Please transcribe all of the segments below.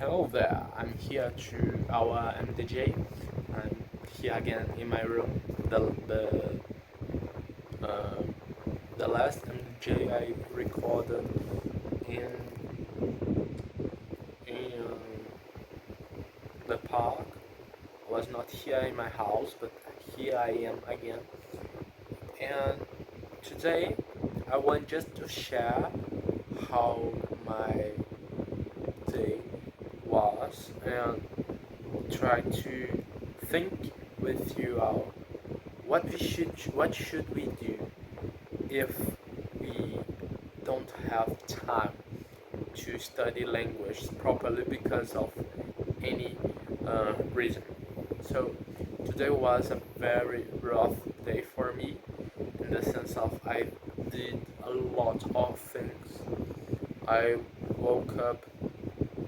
Hello there, I'm here to our MDJ. I'm here again in my room. Uh, the last MDJ I recorded in in the park. I was not here in my house, but here I am again. And today I want just to share how my day was and try to think with you out what should we do if we don't have time to study language properly because of any reason. So today was a very rough day for me in the sense of I did a lot of things. I woke up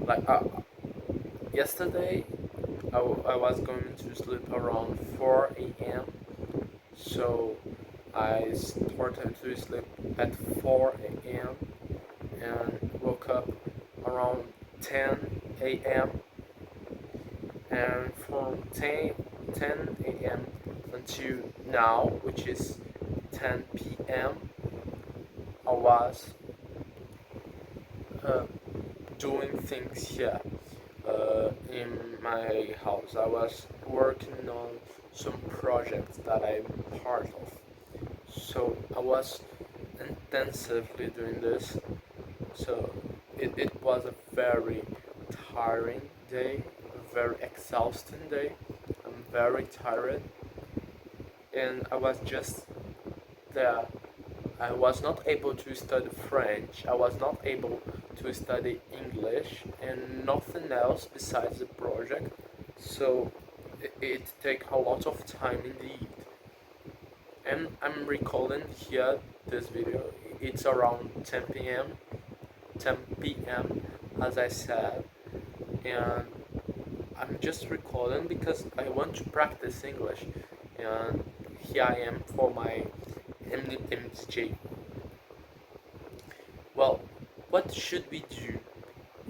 like yesterday. I was going to sleep around 4 a.m. So I started to sleep at 4 a.m. and woke up around 10 a.m. And from 10 a.m. until now, which is 10 p.m., I was uh, doing things here in my house. I was working on some projects that I'm part of. So I was intensively doing this. So it was a very tiring day, a very exhausting day. I'm very tired, and I was just there. I was not able to study French. I was not able to study English and nothing else besides the project. So it take a lot of time indeed. And I'm recalling here this video. It's around 10 p.m. 10 p.m. as I said, and I'm just recalling because I want to practice English, and here I am for my MDJ. Well, what should we do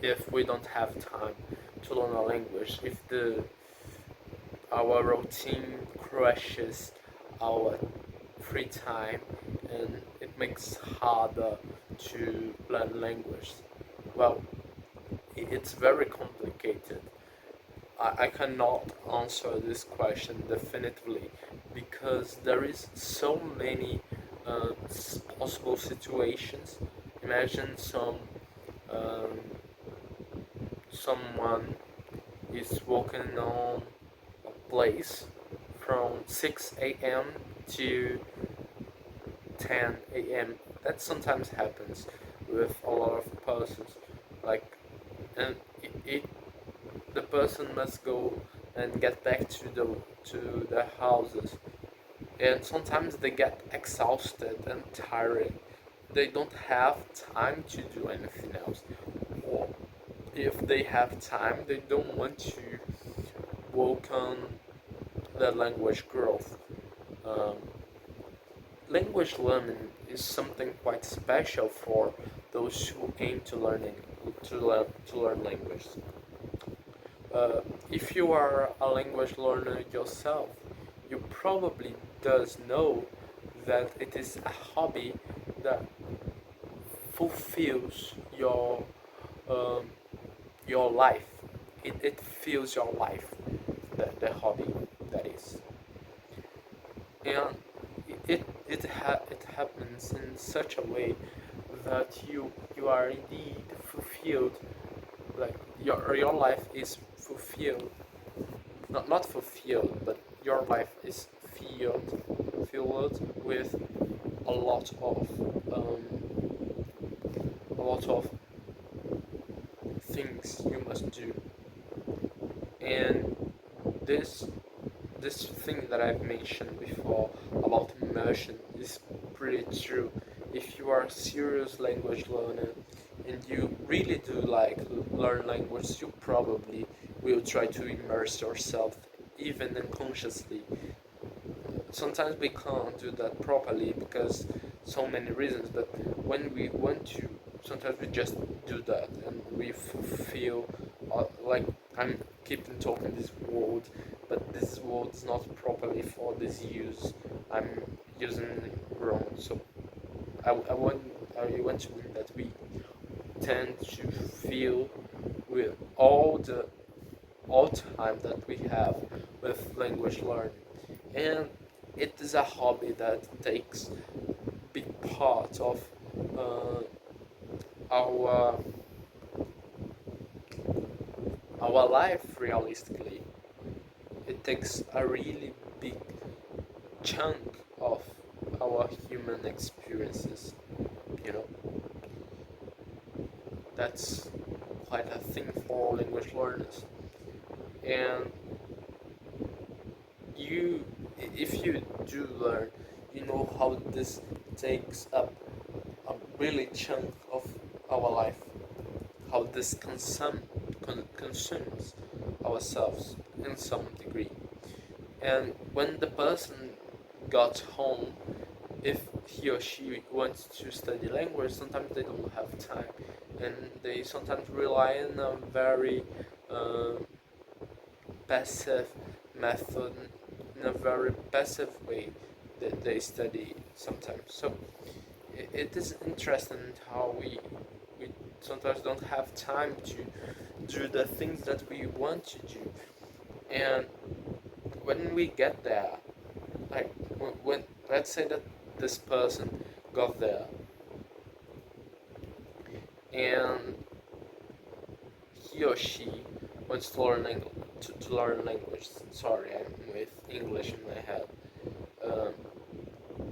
if we don't have time to learn a language? If the our routine crushes our free time and it makes harder to learn language? Well, it's very complicated. I cannot answer this question definitively because there is so many possible situations. Imagine um, someone is walking on a place from 6 a.m. to 10 a.m. That sometimes happens with a lot of persons. Like, and it the person must go and get back to their houses, and sometimes they get exhausted and tired. They don't have time to do anything else, or if they have time, they don't want to work on their language growth. Um, Language learning is something quite special for those who aim to learn language. If you are a language learner yourself, you probably does know that it is a hobby that fulfills um, your life. It fills your life, the hobby that is. And it happens in such a way that you are indeed fulfilled, like your life is fulfilled, not fulfilled, but your life is filled with a lot of um, a lot of things you must do. And this this thing that I've mentioned before about immersion is pretty true. If you are a serious language learner and you really do like learn language, you probably will try to immerse yourself even unconsciously. Sometimes we can't do that properly because so many reasons, but when we want to sometimes we just do that, and we feel like I'm keeping talking this word, but this word is not properly for this use. I'm using it wrong. So I want to mean that we tend to feel with all time that we have with language learning, and it is a hobby that takes big part of uh, our our life. Realistically, it takes a really big chunk of our human experiences. You know, that's quite a thing for language learners. And you, if you do learn, you know how this takes up a really chunk of our life, how this consumes ourselves in some degree. And when the person got home, if he or she wants to study language, sometimes they don't have time, and they sometimes rely on a very uh, passive method, in a very passive way that they study sometimes. So it is interesting how we sometimes don't have time to do the things that we want to do, and when we get there, like when let's say that this person got there and he or she wants to learn to learn language. Sorry, I'm with English in my head. Um,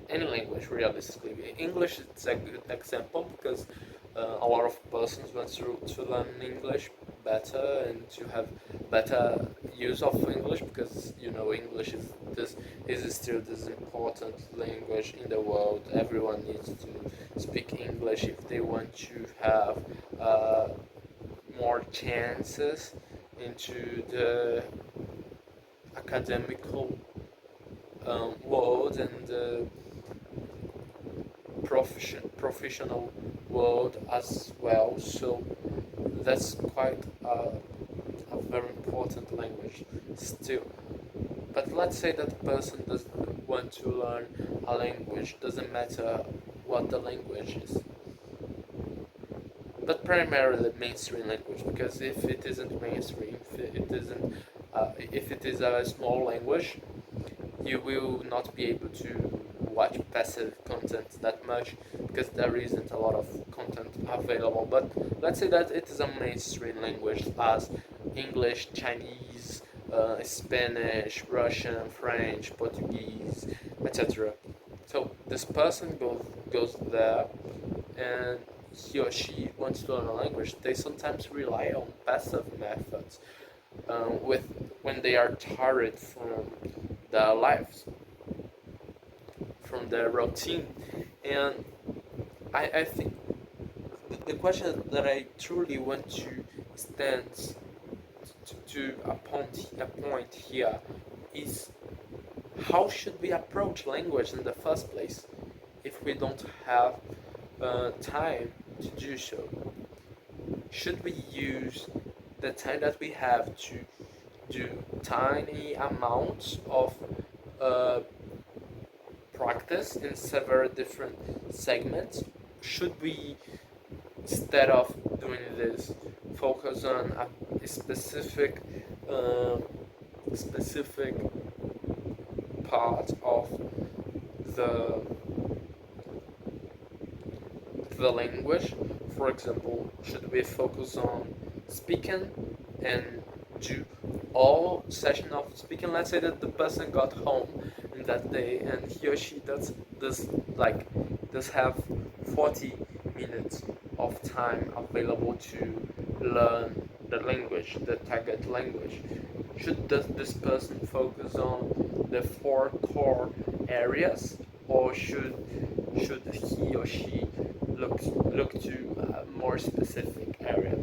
any language, realistically. English is a good example because a lot of persons want to learn English better and to have better use of English, because English is still this important language in the world. Everyone needs to speak English if they want to have more chances into the academical world and the professional world as well. So that's quite a very important language still. But let's say that person doesn't want to learn a language, doesn't matter what the language is, but primarily mainstream language, because if it isn't mainstream, if it is a small language, you will not be able to watch passive content that much, because there isn't a lot of content available. But let's say that it is a mainstream language as English, Chinese, Spanish, Russian, French, Portuguese, etc. So this person goes there, and he or she wants to learn a language. They sometimes rely on passive methods with when they are tired from their lives, from their routine. And I think the question that I truly want to stand to a point here is, how should we approach language in the first place if we don't have time to do so? Should we use the time that we have to do tiny amounts of uh, practice in several different segments? Should we, instead of doing this, focus on a uh, specific part of the the language? For example, should we focus on speaking and do all session of speaking? Let's say that the person got home in that day and he or she does have 40 minutes of time available to learn the language, the target language. Does this person focus on the four core areas, or should he or she look to a more specific area?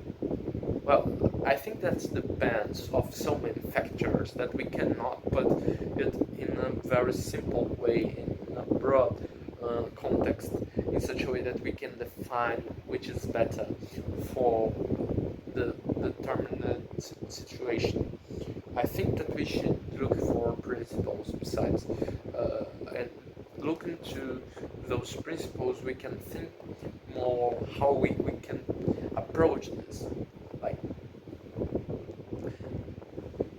Well, I think that depends of so many factors that we cannot put it in a very simple way, in a broad context in such a way that we can define which is better for the determined situation. I think that we should look for principles besides, and look into those principles. We can think more how we can approach this. Like,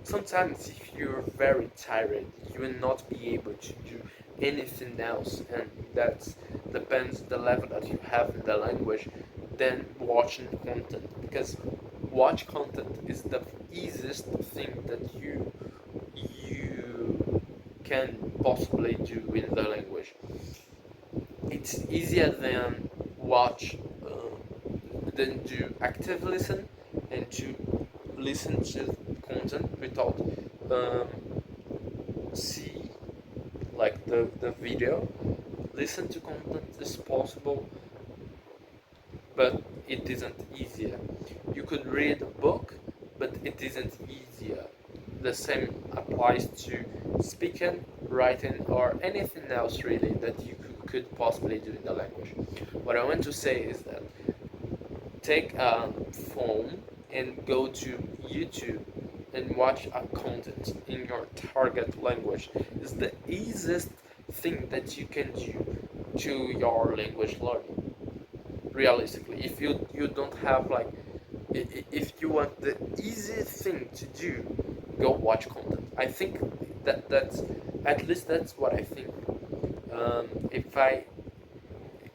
sometimes if you're very tired, you will not be able to do anything else, and that depends the level that you have in the language than watching content, because watch content is the easiest thing that you can possibly do in the language. It's easier than watch than do active listen, and to listen to content without um, see like the video. Listen to content is possible, but it isn't easier. You could read a book, but it isn't easier. The same applies to speaking, writing, or anything else really that you could possibly do in the language. What I want to say is that take a phone and go to YouTube and watch a content in your target language. It's the easiest thing that you can do to your language learning. Realistically, if you don't have like, if you want the easy thing to do, go watch content. I think that's at least that's what I think.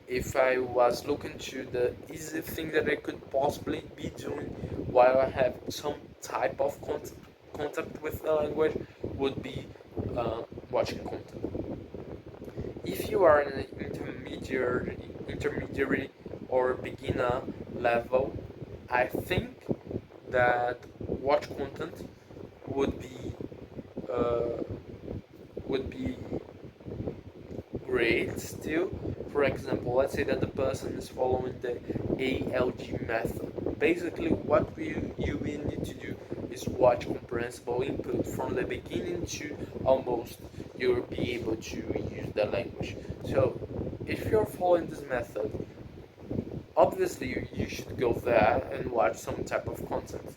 If I was looking to the easy thing that I could possibly be doing while I have some type of contact with the language, would be watching content. If you are in an intermediary or beginner level, I think that watch content would be uh, would be great still. For example, let's say that the person is following the ALG method. Basically, what you will need to do is watch comprehensible input from the beginning to almost you'll be able to use the language. So, if you're following this method, obviously you should go there and watch some type of content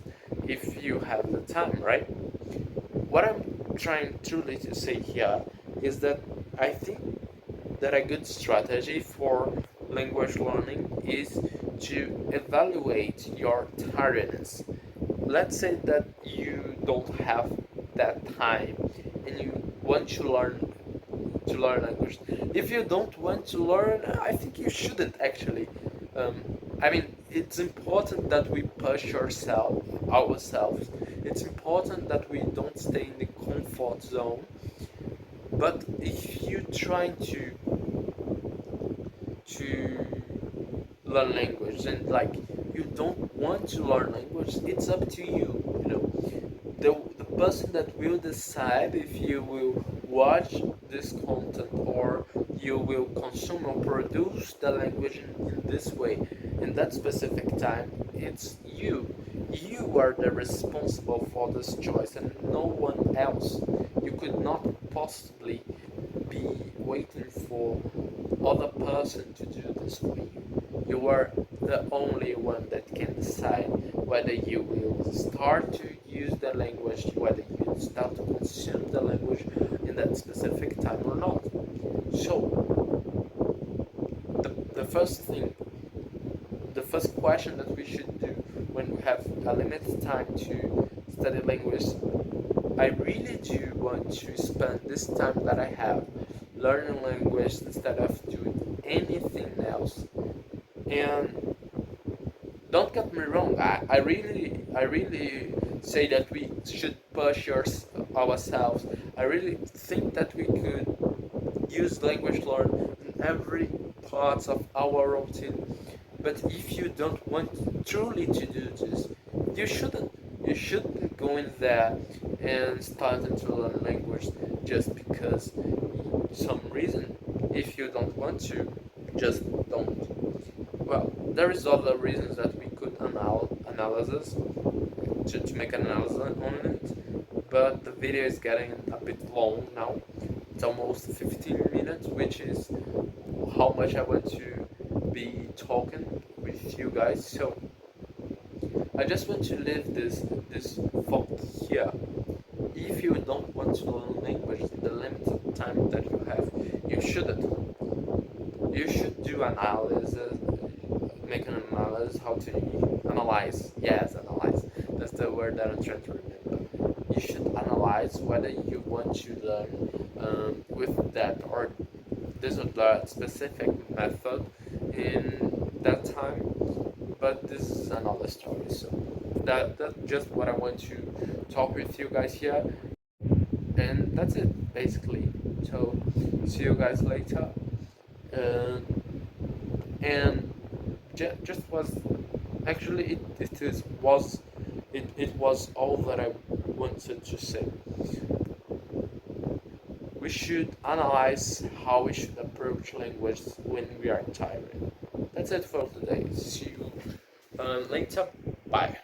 if you have the time, right? What I'm trying truly to say here is that I think that a good strategy for language learning is to evaluate your tiredness. Let's say that you don't have that time and you want to learn language. If you don't want to learn, I think you shouldn't actually. Um, I mean, it's important that we push ourselves. It's important that we don't stay in the comfort zone. But if you trying to learn language and like you don't want to learn language, it's up to you. You know, the person that will decide if you will watch this content or you will consume or produce the language in this way in that specific time, it's you. You are the responsible for this choice and no one else. You could not possibly be waiting for other person to do this for you. You are the only one that can decide whether you will start to use the language, whether you start to consume the language in that specific time or not. So, the first thing, the first question that we should do when we have a limited time to study language, I really do want to spend this time that I have learning language instead of doing anything else. And don't get me wrong, I really say that we should push ourselves. I really think that we could use language learn in every part of our routine. But if you don't want truly to do this, you shouldn't. You shouldn't go in there and starting to learn language just because some reason. If you don't want to, just don't. Well, there is other reasons that we could analysis to make an analysis on it, but the video is getting a bit long now. It's almost 15 minutes, which is how much I want to be talking with you guys. So I just want to leave this thought here. If you don't want to learn language in the limited time that you have, you shouldn't. You should do analysis, make an analysis, how to analyze. Yes, analyze. That's the word that I'm trying to remember. You should analyze whether you want to learn with that or this or that specific method in that time. But this is another story. So that's just what I want to talk with you guys here, and that's it basically. So see you guys later. Uh, and just was actually it was all that I wanted to say. We should analyze how we should approach language when we are tired. That's it for today. See you later. Bye.